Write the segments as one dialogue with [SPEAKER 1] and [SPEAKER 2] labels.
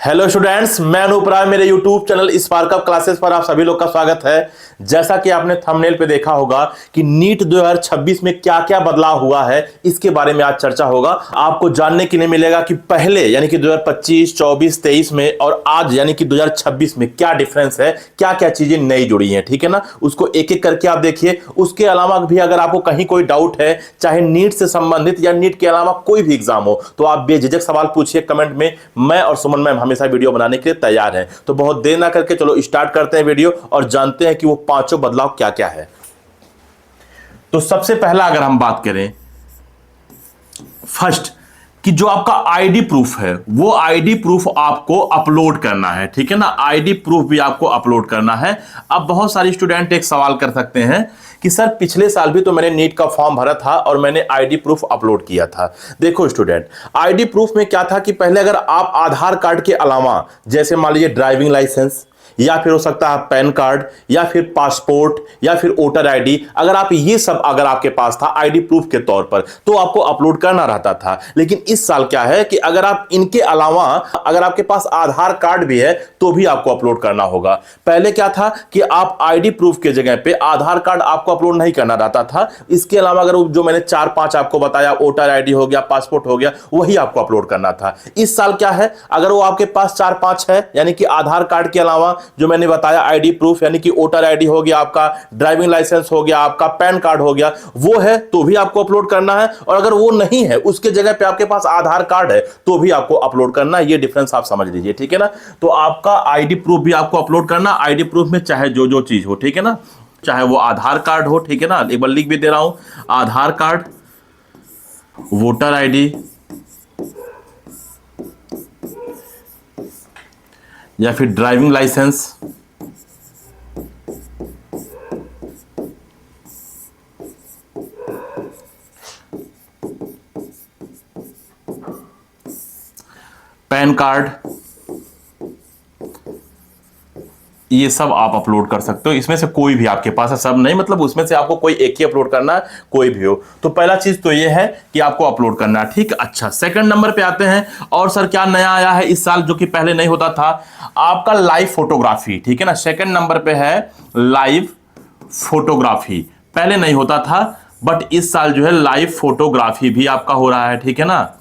[SPEAKER 1] Hello students, मैं अनूप राय। मेरे YouTube channel spark up classes पर आप सभी लोग का स्वागत है। जैसा कि आपने थंबनेल पे देखा होगा कि नीट 2026 में क्या क्या बदलाव हुआ है, इसके बारे में आज चर्चा होगा। आपको जानने के लिए मिलेगा कि पहले यानी कि 2025, 24, 23 में और आज यानी कि 2026 में क्या डिफरेंस है, क्या क्या चीजें नई जुड़ी हैं। ठीक है ना, उसको एक एक करके आप देखिए। उसके अलावा भी अगर आपको कहीं कोई डाउट है, चाहे नीट से संबंधित या नीट के अलावा कोई भी एग्जाम हो, तो आप बेझिझक सवाल पूछिए कमेंट में। मैं और सुमन मैम हमेशा वीडियो बनाने के लिए तैयार हैं। तो बहुत देर ना करके चलो स्टार्ट करते हैं वीडियो और जानते हैं कि वो पांचों बदलाव क्या क्या है। तो सबसे पहला अगर हम बात करें फर्स्ट, कि जो आपका आईडी प्रूफ है वो आईडी प्रूफ आपको अपलोड करना है। ठीक है ना, आईडी प्रूफ भी आपको अपलोड करना है। अब बहुत सारे स्टूडेंट एक सवाल कर सकते हैं कि सर पिछले साल भी तो मैंने नीट का फॉर्म भरा था और मैंने आईडी प्रूफ अपलोड किया था। देखो स्टूडेंट, आईडी प्रूफ में क्या था कि पहले अगर आप आधार कार्ड के अलावा, जैसे मान लीजिए ड्राइविंग लाइसेंस या फिर हो सकता है पैन कार्ड या फिर पासपोर्ट या फिर वोटर आईडी, अगर आप ये सब अगर आपके पास था आईडी प्रूफ के तौर पर, तो आपको अपलोड करना रहता था। लेकिन इस साल क्या है कि अगर आप इनके अलावा अगर आपके पास आधार कार्ड भी है तो भी आपको अपलोड करना होगा। पहले क्या था कि आप आईडी प्रूफ के जगह पे आधार कार्ड आपको अपलोड नहीं करना रहता था। इसके अलावा अगर जो मैंने 4-5 आपको बताया, वोटर आईडी हो गया, पासपोर्ट हो गया, वही आपको अपलोड करना था। इस साल क्या है, अगर वो आपके पास 4-5 है, यानी कि आधार कार्ड के अलावा जो मैंने बताया आईडी प्रूफ यानी कि वोटर आईडी हो गया, आपका ड्राइविंग लाइसेंस हो गया, आपका पैन कार्ड हो गया, वो है तो भी आपको अपलोड करना है। और अगर वो नहीं है, उसके जगह पे आपके पास आधार कार्ड है, तो भी आपको अपलोड करना है। ये डिफरेंस आप समझ लीजिए। ठीक है ना, तो आपका आईडी प्रूफ भी आपको अपलोड करना। आईडी प्रूफ में चाहे जो जो चीज हो, ठीक है ना, चाहे वो आधार कार्ड हो, ठीक है ना, एक बार लिख भी दे रहा हूं, आधार कार्ड, वोटर आईडी या फिर ड्राइविंग लाइसेंस, पैन कार्ड, ये सब आप अपलोड कर सकते हो। इसमें से कोई भी आपके पास है, सब नहीं, मतलब उसमें से आपको कोई एक ही अपलोड करना है, कोई भी हो। तो पहला चीज तो ये है कि आपको अपलोड करना है। ठीक, अच्छा, सेकंड नंबर पे आते हैं। और सर क्या नया आया है इस साल जो कि पहले नहीं होता था? आपका लाइव फोटोग्राफी। ठीक है ना, सेकंड नंबर पे है लाइव फोटोग्राफी। पहले नहीं होता था, बट इस साल जो है लाइव फोटोग्राफी भी आपका हो रहा है। ठीक है ना,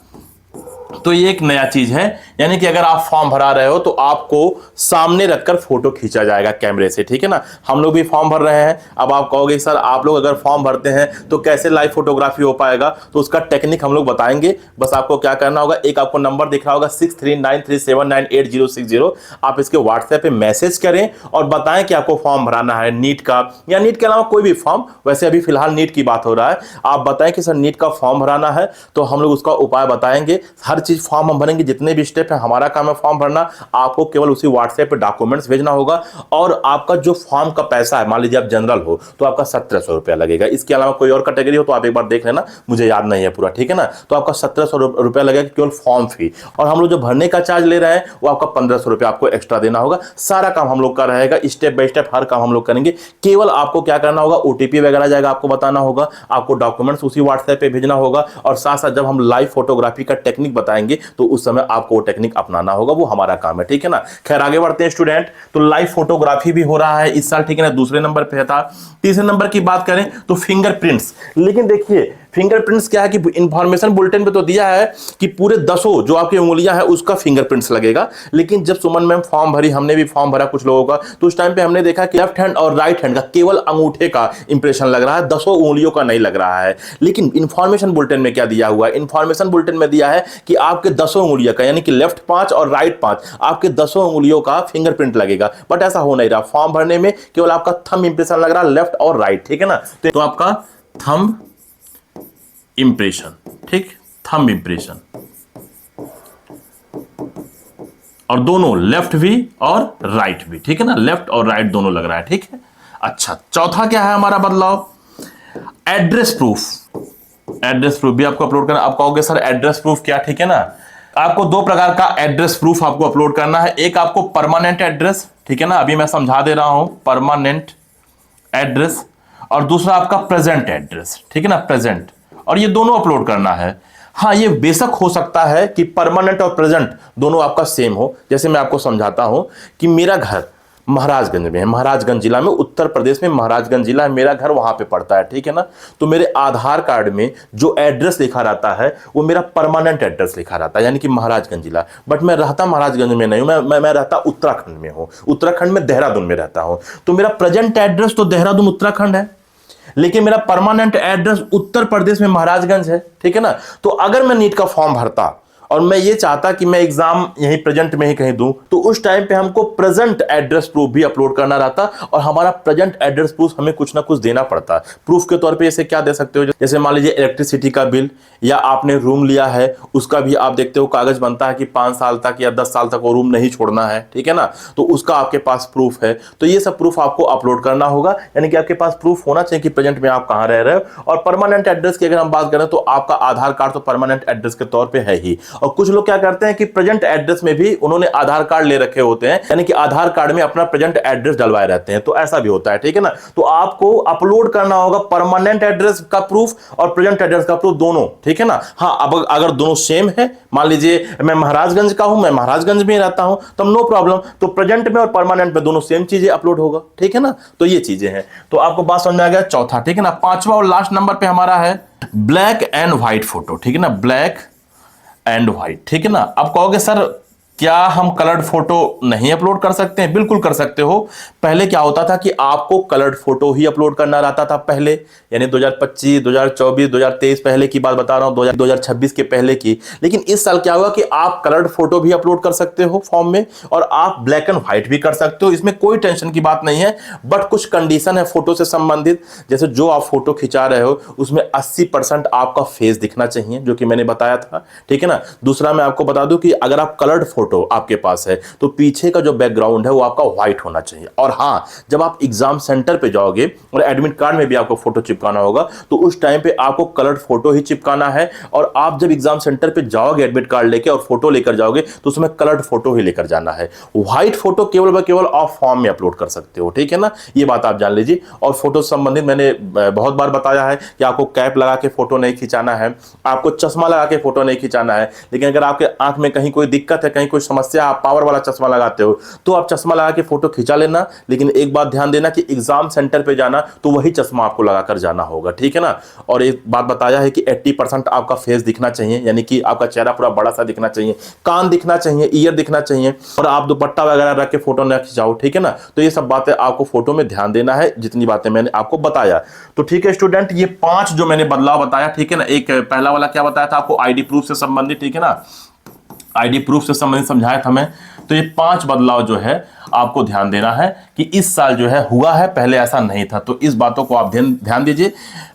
[SPEAKER 1] तो ये एक नया चीज है, यानी कि अगर आप फॉर्म भरा रहे हो तो आपको सामने रखकर फोटो खींचा जाएगा कैमरे से। ठीक है ना, हम लोग भी फॉर्म भर रहे हैं। अब आप कहोगे सर आप लोग अगर फॉर्म भरते हैं तो कैसे लाइव फोटोग्राफी हो पाएगा? तो उसका टेक्निक हम लोग बताएंगे। बस आपको क्या करना होगा, एक आपको नंबर दिख रहा होगा 6393798060। आप इसके व्हाट्सएप पे मैसेज करें और बताएं कि आपको फॉर्म भराना है नीट का या नीट के अलावा कोई भी फॉर्म। वैसे अभी फिलहाल नीट की बात हो रहा है। आप बताएं कि सर नीट का फॉर्म भराना है, तो हम लोग उसका उपाय बताएंगे। हर चीज फॉर्म हम भरेंगे, जितने भी स्टेप है, हमारा काम है फॉर्म भरना। आपको केवल उसी व्हाट्सएप पे डॉक्यूमेंट्स भेजना होगा। और आपका जो फॉर्म का पैसा है, मान लीजिए आप जनरल हो तो आपका 1700 रुपया लगेगा। इसके अलावा कोई और कैटेगरी हो तो आप एक बार देख लेना, मुझे याद नहीं है पूरा। ठीक है ना, तो आपका 1700 रुपया लगेगा केवल फॉर्म फी। और हम लोग जो भरने का चार्ज ले रहे हैं वो आपका 1500 रुपया आपको एक्स्ट्रा देना होगा। सारा काम हम लोग का रहेगा, स्टेप बाय स्टेप हर काम हम लोग करेंगे। केवल आपको क्या करना होगा, ओटीपी वगैरह जाएगा, आपको बताना होगा, आपको डॉक्यूमेंट्स उसी व्हाट्सएप पे भेजना होगा। और साथ साथ जब हम लाइव फोटोग्राफी का टेक्निक बताएंगे तो उस समय आपको वो टेक्निक अपनाना होगा, वो हमारा काम है। ठीक है ना, खैर आगे बढ़ते हैं स्टूडेंट। तो लाइव फोटोग्राफी भी हो रहा है इस साल। ठीक है ना, दूसरे नंबर पे था। तीसरे नंबर की बात करें तो फिंगरप्रिंट्स। लेकिन देखिए फिंगरप्रिंट्स क्या है कि इंफॉर्मेशन बुलेटिन पे तो दिया है कि पूरे 10 जो आपकी उंगलियां हैं उसका फिंगरप्रिंट्स लगेगा। लेकिन जब सुमन मैम फॉर्म भरी, हमने भी फॉर्म भरा कुछ लोगों का, तो उस टाइम पे हमने देखा कि लेफ्ट हैंड और राइट हैंड का केवल अंगूठे का इंप्रेशन लग रहा है, 10 उंगलियों का नहीं लग रहा है। लेकिन इंफॉर्मेशन बुलेटिन में क्या दिया हुआ है, इंफॉर्मेशन बुलेटिन में दिया है कि आपके 10 उंगलियों का, यानी कि लेफ्ट 5 और राइट 5, आपके 10 उंगलियों का फिंगरप्रिंट लगेगा। बट ऐसा हो नहीं रहा, फॉर्म भरने में केवल आपका थंब इंप्रेशन लग रहा है, लेफ्ट और राइट। ठीक है ना, तो आपका थंब इंप्रेशन, ठीक, थंब इंप्रेशन, और दोनों लेफ्ट भी और राइट भी। ठीक है ना, लेफ्ट और राइट दोनों लग रहा है। ठीक है, अच्छा, चौथा क्या है हमारा बदलाव, एड्रेस प्रूफ। एड्रेस प्रूफ भी आपको अपलोड करना। आप कहोगे सर एड्रेस प्रूफ क्या? ठीक है ना, आपको 2 प्रकार का एड्रेस प्रूफ आपको अपलोड करना है। एक आपको परमानेंट एड्रेस, ठीक है ना, अभी मैं समझा दे रहा हूं, परमानेंट एड्रेस, और दूसरा आपका प्रेजेंट एड्रेस। ठीक है ना, प्रेजेंट, और ये दोनों अपलोड करना है। हाँ, ये बेशक हो सकता है कि परमानेंट और प्रेजेंट दोनों आपका सेम हो। जैसे मैं आपको समझाता हूं कि मेरा घर महाराजगंज में है, महाराजगंज जिला में, उत्तर प्रदेश में महाराजगंज जिला है, मेरा घर वहां पे पड़ता है, ठीक है ना। तो मेरे आधार कार्ड में जो एड्रेस लिखा रहता है वो मेरा परमानेंट एड्रेस लिखा रहता है, यानी कि महाराजगंज जिला। बट मैं रहता महाराजगंज में नहीं हूं, मैं रहता उत्तराखंड में हूं, उत्तराखंड में देहरादून में रहता हूं। तो मेरा प्रेजेंट एड्रेस तो देहरादून उत्तराखंड है, लेकिन मेरा परमानेंट एड्रेस उत्तर प्रदेश में महाराजगंज है, ठीक है ना। तो अगर मैं नीट का फॉर्म भरता और मैं ये चाहता कि मैं एग्जाम यहीं प्रेजेंट में ही कहीं दूं, तो उस टाइम पे हमको प्रेजेंट एड्रेस प्रूफ भी अपलोड करना रहता और हमारा प्रेजेंट एड्रेस प्रूफ हमें कुछ ना कुछ देना पड़ता। प्रूफ के तौर पे जैसे क्या दे सकते हो, जैसे मान लीजिए इलेक्ट्रिसिटी का बिल, या आपने रूम लिया है उसका भी आप देखते हो कागज बनता है कि 5 साल तक या 10 साल तक वो रूम नहीं छोड़ना है, ठीक है ना। तो उसका आपके पास प्रूफ है, तो ये सब प्रूफ आपको अपलोड करना होगा, यानी कि आपके पास प्रूफ होना चाहिए कि प्रेजेंट में आप कहां रह रहे हो। और परमानेंट एड्रेस की अगर हम बात करें तो आपका आधार कार्ड तो परमानेंट एड्रेस के तौर पर है ही। और कुछ लोग क्या करते हैं कि प्रेजेंट एड्रेस में भी उन्होंने आधार कार्ड ले रखे होते हैं, यानी कि आधार कार्ड में अपना प्रेजेंट एड्रेस डलवाए रहते हैं, तो ऐसा भी होता है, ठीक है ना। तो आपको अपलोड करना होगा परमानेंट एड्रेस का प्रूफ और प्रेजेंट एड्रेस का प्रूफ दोनों, ठीक है ना। हाँ, अब अगर दोनों सेम है, मान लीजिए मैं महाराजगंज का हूं, मैं महाराजगंज में रहता हूं, तो नो प्रॉब्लम, तो प्रेजेंट में और परमानेंट में दोनों सेम चीजें अपलोड होगा, ठीक है ना। तो ये चीजें हैं, तो आपको बात समझ में आ गया। चौथा, ठीक है ना, पांचवा और लास्ट नंबर पे हमारा है ब्लैक एंड व्हाइट फोटो, ठीक है ना, ब्लैक एंड व्हाइट, ठीक है ना। अब कहोगे सर क्या हम कलर्ड फोटो नहीं अपलोड कर सकते हैं? बिल्कुल कर सकते हो। पहले क्या होता था कि आपको कलर्ड फोटो ही अपलोड करना रहता था पहले, यानी 2025, 2024, 2023 पहले की बात बता रहा हूं, 2026 के पहले की। लेकिन इस साल क्या हुआ कि आप कलर्ड फोटो भी अपलोड कर सकते हो फॉर्म में, और आप ब्लैक एंड व्हाइट भी कर सकते हो, इसमें कोई टेंशन की बात नहीं है। बट कुछ कंडीशन है फोटो से संबंधित, जैसे जो आप फोटो खिंचा रहे हो उसमें 80% आपका फेस दिखना चाहिए, जो कि मैंने बताया था, ठीक है ना। दूसरा मैं आपको बता दूं कि अगर आप कलर्ड फोटो आपके पास है तो पीछे का जो बैकग्राउंड है वो आपका व्हाइट होना चाहिए। और हां, जब आप एग्जाम सेंटर पे जाओगे और एडमिट कार्ड में भी आपको फोटो चिपकाना होगा, तो उस टाइम पे आपको कलर्ड फोटो ही चिपकाना है। और आप जब एग्जाम सेंटर पे जाओगे एडमिट कार्ड लेके और फोटो लेकर जाओगे तो उसमें कलर्ड फोटो ही लेकर जाना है। व्हाइट फोटो केवल व केवल आप फॉर्म में अपलोड कर सकते हो, ठीक है ना, ये बात आप जान लीजिए। और फोटो संबंधित मैंने बहुत बार बताया है कि आपको कैप लगा के फोटो नहीं खिंचाना है, आपको चश्मा लगा के फोटो नहीं खिंचाना है। लेकिन अगर आपके आंख में कहीं कोई दिक्कत है, कहीं कोई समस्या, आप पावर वाला चश्मा लगाते हो तो आप चश्मा लगा के फोटो खिंचा लेना। लेकिन एक बात ध्यान देना कि एग्जाम सेंटर पे जाना तो वही चश्मा आपको लगाकर जाना होगा, ठीक है ना। और एक बात बताया है कि 80% आपका फेस दिखना चाहिए, यानी कि आपका चेहरा पूरा बड़ा सा दिखना चाहिए, कान दिखना चाहिए, ईयर दिखना चाहिए, और आप दुपट्टा वगैरह रख के फोटो न खिंचाओ, ठीक है ना। तो ये सब बातें आपको फोटो में ध्यान देना है, जितनी बातें मैंने आपको बताया। तो ठीक है स्टूडेंट, ये 5 जो मैंने बदलाव बताया, ठीक है ना। एक पहला वाला क्या बताया था आपको, आईडी प्रूफ से संबंधित, ठीक है ना, आईडी प्रूफ से संबंधित समझाया था मैं। तो ये 5 बदलाव जो है आपको ध्यान देना है कि इस साल जो है हुआ है, पहले ऐसा नहीं था। तो इस बातों को आप ध्यान दीजिए।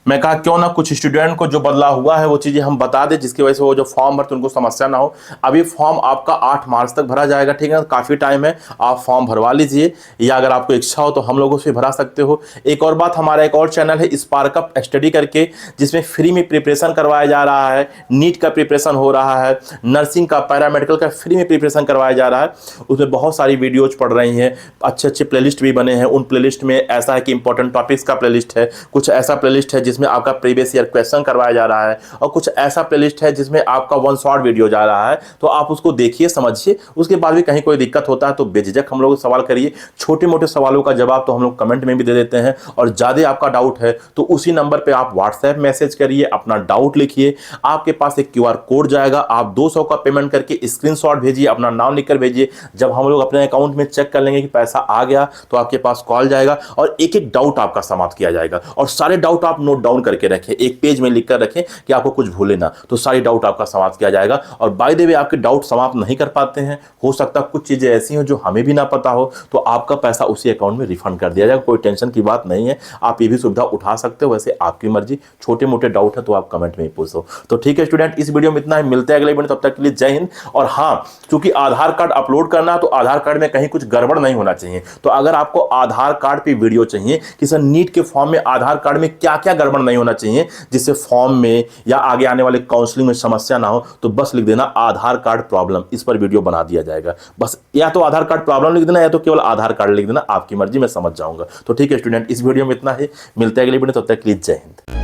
[SPEAKER 1] मैं कहा क्यों ना कुछ स्टूडेंट को जो बदलाव हुआ है वो चीजें हम बता दें, जिसकी वजह से वो जो फॉर्म भरते उनको समस्या ना हो। अभी फॉर्म आपका 8 मार्च तक भरा जाएगा, ठीक है, काफी टाइम है, आप फॉर्म भरवा लीजिए, या अगर आपको इच्छा हो तो हम लोगों से भरा सकते हो। एक और बात, हमारा एक और चैनल है स्पार्कअप स्टडी करके, जिसमें फ्री में प्रिपरेशन करवाया जा रहा है, नीट का प्रिपरेशन हो रहा है, नर्सिंग का, पैरामेडिकल का फ्री में प्रिपरेशन करवाया जा रहा है। उसमें बहुत सारी वीडियोज पढ़ रही हैं, अच्छे अच्छे प्लेलिस्ट भी बने हैं। उन प्लेलिस्ट में ऐसा है कि इंपॉर्टेंट टॉपिक्स का प्लेलिस्ट है, कुछ ऐसा प्लेलिस्ट है जिसमें आपका प्रीवियस ईयर क्वेश्चन करवाया जा रहा है, और कुछ ऐसा प्लेलिस्ट है जिसमें आपका 1 शॉर्ट वीडियो जा रहा है। तो आप उसको देखिए, समझिए, उसके बाद भी कहीं कोई दिक्कत होता है तो बेझिझक हम लोग सवाल करिए। छोटे मोटे सवालों का जवाब तो हम लोग कमेंट में भी दे देते हैं, और ज्यादा आपका डाउट है तो उसी नंबर पर आप व्हाट्सएप मैसेज करिए, अपना डाउट लिखिए, आपके पास एक QR कोड जाएगा, आप 200 का पेमेंट करके स्क्रीनशॉट भेजिए, अपना नाम लिखकर भेजिए। जब हम लोग अपने अकाउंट में चेक कर लेंगे कि पैसा आ गया तो आपके पास कॉल जाएगा और एक एक डाउट आपका समाप्त किया जाएगा। और सारे डाउट आप नोट डाउन करके रखें, एक पेज में लिखकर रखें कि आपको कुछ भूले ना, तो सारी डाउट आपका समाप्त किया जाएगा। और बाय द वे आपके डाउट समाप्त नहीं कर पाते हैं, हो सकता है कुछ चीजें ऐसी हो जो हमें भी ना पता हो, तो आपका पैसा उसी अकाउंट में रिफंड कर दिया जाएगा। कोई टेंशन की बात नहीं है, आप ये भी सुविधा उठा सकते हो, वैसे आपकी मर्जी। छोटे मोटे डाउट है तो आप कमेंट में ही पूछो। तो ठीक है स्टूडेंट, इस वीडियो में इतना ही, मिलते हैं अगले वीडियो, तब तक के लिए जय हिंद। और हाँ, क्योंकि आधार कार्ड अपलोड करना तो आधार कार्ड में कहीं कुछ गड़बड़ नहीं होना चाहिए। तो अगर आपको आधार कार्ड पे वीडियो चाहिए कि सर नीट के फॉर्म में आधार कार्ड में क्या क्या गड़बड़ नहीं होना चाहिए जिससे फॉर्म में या आगे आने वाले काउंसलिंग में समस्या ना हो, तो बस लिख देना आधार कार्ड प्रॉब्लम, इस पर वीडियो बना दिया जाएगा। बस या तो आधार कार्ड प्रॉब्लम लिख देना या तो केवल आधार कार्ड लिख देना, आपकी मर्जी, मैं समझ जाऊंगा। तो ठीक है स्टूडेंट, इस वीडियो में इतना ही, मिलते हैं अगले वीडियो, तब तक के लिए जय हिंद।